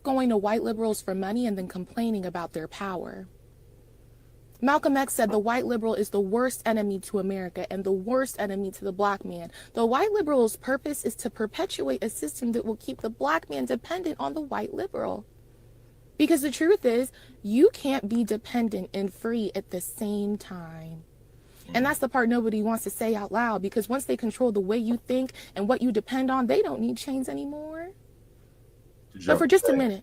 going to white liberals for money and then complaining about their power. Malcolm X said the white liberal is the worst enemy to America and the worst enemy to the black man. The white liberal's purpose is to perpetuate a system that will keep the black man dependent on the white liberal. Because the truth is, you can't be dependent and free at the same time. And that's the part nobody wants to say out loud, because once they control the way you think and what you depend on, they don't need chains anymore. But for just a minute,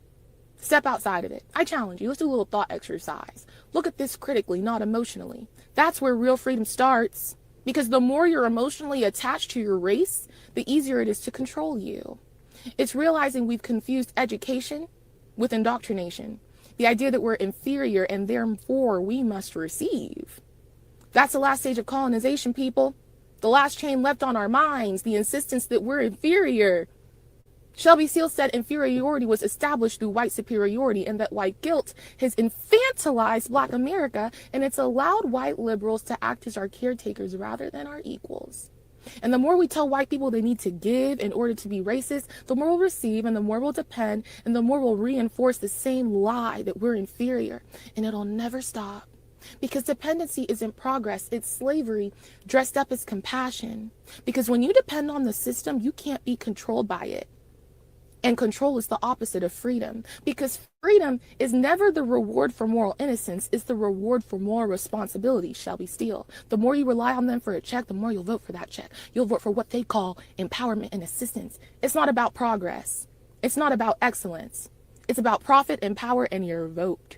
step outside of it. I challenge you. Let's do a little thought exercise. Look at this critically, not emotionally. That's where real freedom starts. Because the more you're emotionally attached to your race, the easier it is to control you. It's realizing we've confused education with indoctrination. The idea that we're inferior and therefore we must receive. That's the last stage of colonization, people. The last chain left on our minds, the insistence that we're inferior. Shelby Seal said inferiority was established through white superiority, and that white guilt has infantilized Black America, and it's allowed white liberals to act as our caretakers rather than our equals. And the more we tell white people they need to give in order to be racist, the more we'll receive and the more we'll depend, and the more we'll reinforce the same lie that we're inferior. And it'll never stop. Because dependency isn't progress, it's slavery dressed up as compassion. Because when you depend on the system, you can't be controlled by it. And control is the opposite of freedom, because freedom is never the reward for moral innocence. It's the reward for moral responsibility, Shelby Steele. The more you rely on them for a check, the more you'll vote for that check. You'll vote for what they call empowerment and assistance. It's not about progress. It's not about excellence. It's about profit and power and your vote.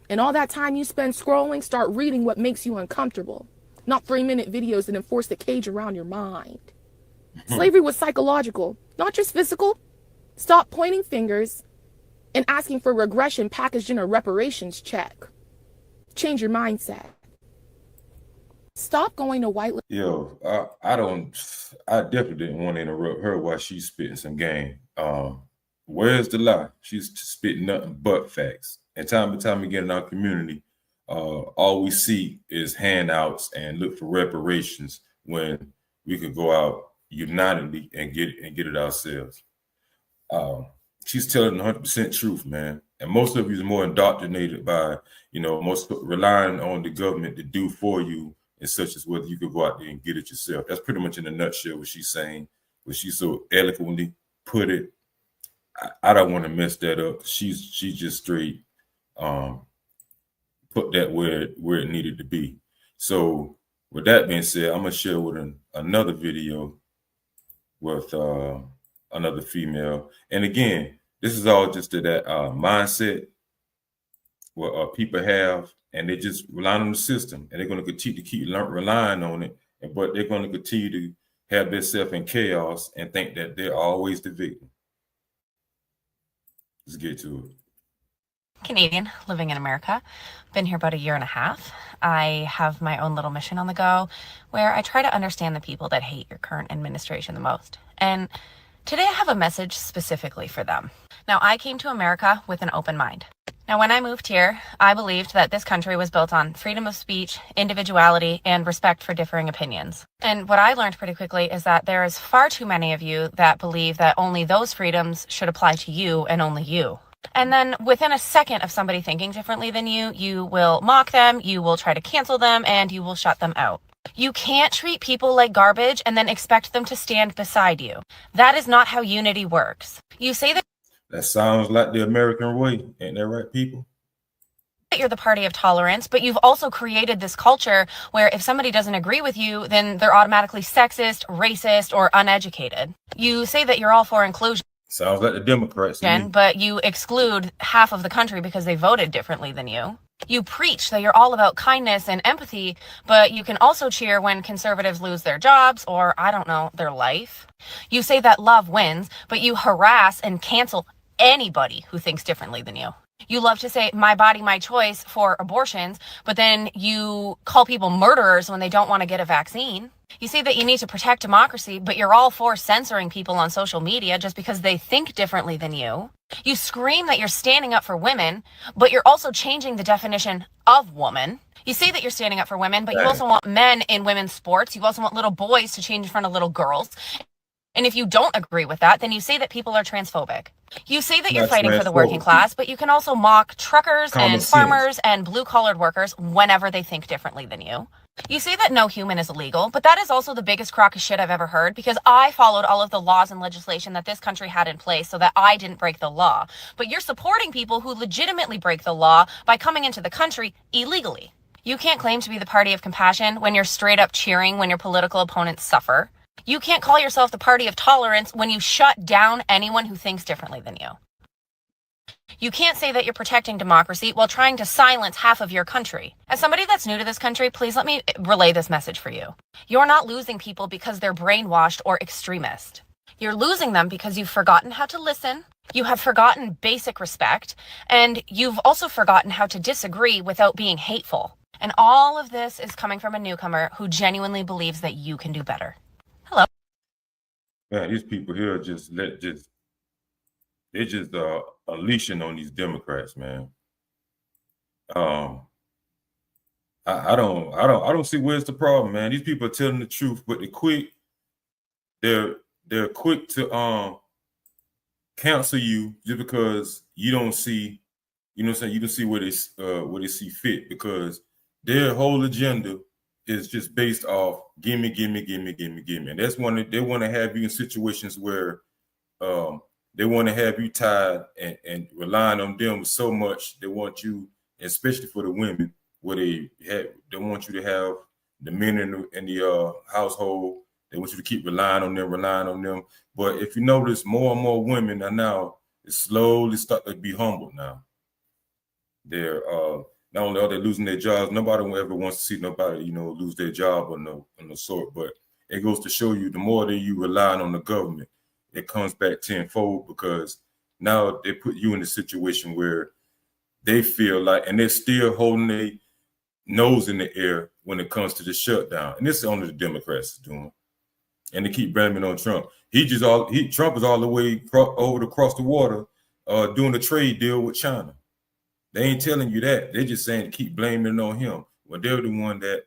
And all that time you spend scrolling, start reading what makes you uncomfortable, not 3-minute videos that enforce the cage around your mind. Slavery was psychological, not just physical. Stop pointing fingers and asking for regression packaged in a reparations check. Change your mindset. Stop going to white. Yo, I definitely didn't want to interrupt her while she's spitting some game. Where's the lie? She's spitting nothing but facts. And time and time again in our community, all we see is handouts and look for reparations when we could go out unitedly and get it ourselves. She's telling the 100% truth, man. And most of you are more indoctrinated by, most relying on the government to do for you, and such as whether you could go out there and get it yourself. That's pretty much in a nutshell what she's saying, what she so eloquently put it. I don't want to mess that up. She just straight put that where it needed to be. So with that being said, I'm gonna share with another video with another female. And again, this is all just to that mindset what people have, and they just rely on the system, and they're going to continue to keep relying on it, but they're going to continue to have themselves in chaos and think that they're always the victim. Let's get to it. Canadian, living in America. Been here about 1.5 years. I have my own little mission on the go where I try to understand the people that hate your current administration the most. And today I have a message specifically for them. Now, I came to America with an open mind. Now, when I moved here, I believed that this country was built on freedom of speech, individuality, and respect for differing opinions. And what I learned pretty quickly is that there is far too many of you that believe that only those freedoms should apply to you and only you. And then within a second of somebody thinking differently than you, you will mock them, you will try to cancel them, and you will shut them out. You can't treat people like garbage and then expect them to stand beside you. That is not how unity works. You say that sounds like the American way. Ain't that right, people? You're the party of tolerance, but you've also created this culture where if somebody doesn't agree with you, then they're automatically sexist, racist, or uneducated. You say that you're all for inclusion. Sounds like the Democrats. But you exclude half of the country because they voted differently than you. You preach that you're all about kindness and empathy, but you can also cheer when conservatives lose their jobs or, I don't know, their life. You say that love wins, but you harass and cancel anybody who thinks differently than you. You love to say, my body, my choice for abortions, but then you call people murderers when they don't want to get a vaccine. You say that you need to protect democracy, but you're all for censoring people on social media just because they think differently than you. You scream that you're standing up for women, but you're also changing the definition of woman. You say that you're standing up for women, but you also want men in women's sports. You also want little boys to change in front of little girls. And if you don't agree with that, then you say that people are transphobic. You say that you're Not fighting for the working transphobic. class, but you can also mock truckers Common and sense. farmers and blue-collared workers whenever they think differently than you. You say that no human is illegal, but that is also the biggest crock of shit I've ever heard, because I followed all of the laws and legislation that this country had in place so that I didn't break the law. But you're supporting people who legitimately break the law by coming into the country illegally. You can't claim to be the party of compassion when you're straight up cheering when your political opponents suffer. You can't call yourself the party of tolerance when you shut down anyone who thinks differently than you. You can't say that you're protecting democracy while trying to silence half of your country. As somebody that's new to this country, please let me relay this message for you. You're not losing people because they're brainwashed or extremist. You're losing them because you've forgotten how to listen, you have forgotten basic respect, and you've also forgotten how to disagree without being hateful. And all of this is coming from a newcomer who genuinely believes that you can do better. Hello. Man, these people here they're just unleashing on these Democrats, man. I don't see where's the problem, man. These people are telling the truth, but they're quick to cancel you just because you don't see, you know what I'm saying, you don't see where they see fit, because their whole agenda is just based off gimme. And that's one they want to have you in situations where they want to have you tied and relying on them so much. They want you, especially for the women, where they want you to have the men in the household. They want you to keep relying on them. But if you notice, more and more women are now slowly start to be humbled now. They're not only are they losing their jobs, nobody ever wants to see nobody, lose their job or no sort. But it goes to show you, the more that you rely on the government, it comes back tenfold, because now they put you in a situation where they feel like, and they're still holding their nose in the air when it comes to the shutdown. And this is only the Democrats doing. And they keep blaming on Trump. Trump is all the way across the water doing a trade deal with China. They ain't telling you that. They're just saying to keep blaming it on him. Well, they're the one that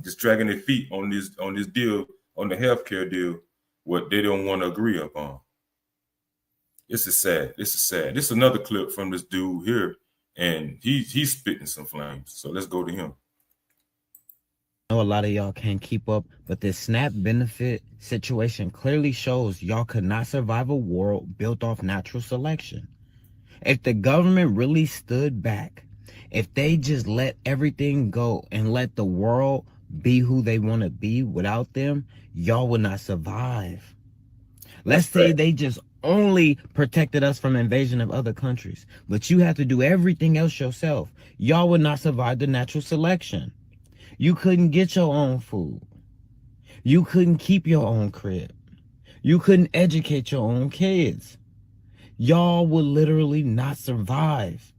just dragging their feet on this deal, on the healthcare deal, what they don't want to agree upon. This is sad. This is another clip from this dude here, and he's spitting some flames. So let's go to him. I know a lot of y'all can't keep up, but this SNAP benefit situation clearly shows y'all could not survive a world built off natural selection. If the government really stood back, if they just let everything go and let the world be who they want to be without them, y'all would not survive. Let's say they just only protected us from invasion of other countries, but you have to do everything else yourself. Y'all would not survive the natural selection. You couldn't get your own food. You couldn't keep your own crib. You couldn't educate your own kids. Y'all would literally not survive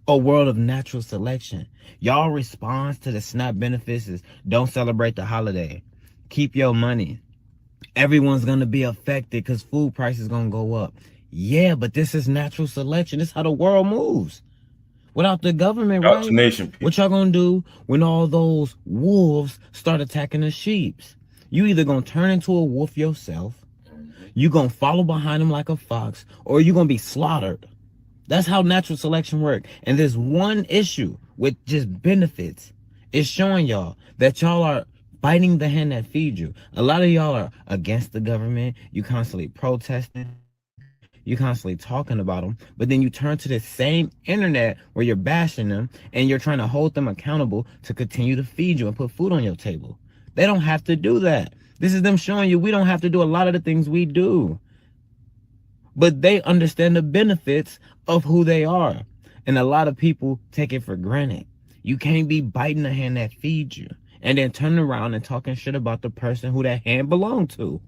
a world of natural selection. Y'all response to the SNAP benefits is don't celebrate the holiday. Keep your money. Everyone's going to be affected because food prices going to go up. Yeah, but this is natural selection. This is how the world moves. Without the government, right? What y'all gonna do when all those wolves start attacking the sheep? You either gonna turn into a wolf yourself, you gonna follow behind them like a fox, or you gonna be slaughtered. That's how natural selection works. And there's one issue with just benefits. It's showing y'all that y'all are biting the hand that feeds you. A lot of y'all are against the government. You constantly protesting. You constantly talking about them, but then you turn to the same internet where you're bashing them and you're trying to hold them accountable to continue to feed you and put food on your table. They don't have to do that. This is them showing you we don't have to do a lot of the things we do. But they understand the benefits of who they are. And a lot of people take it for granted. You can't be biting the hand that feeds you and then turning around and talking shit about the person who that hand belonged to.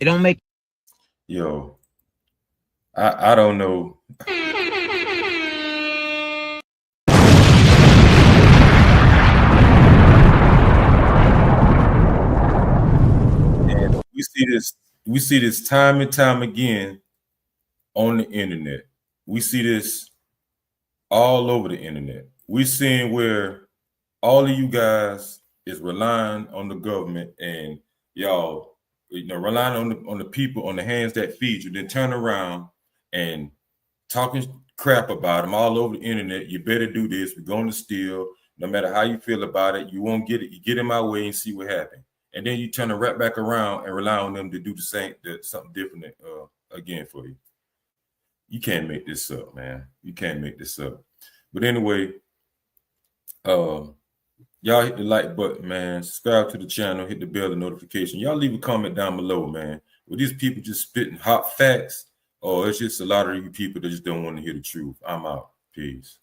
It don't make... Yo, I don't know. And we see this time and time again on the internet. We see this all over the internet. We're seeing where all of you guys is relying on the government, and y'all relying on the people, on the hands that feed you, then turn around and talking crap about them all over the internet. You better do this. We're going to steal. No matter how you feel about it, you won't get it. You get in my way and see what happens. And then you turn it right back around and rely on them to do the same, something different again for you. You can't make this up, man. You can't make this up. But anyway, y'all hit the like button, man. Subscribe to the channel. Hit the bell and notification. Y'all leave a comment down below, man. Were these people just spitting hot facts, or it's just a lot of you people that just don't want to hear the truth? I'm out. Peace.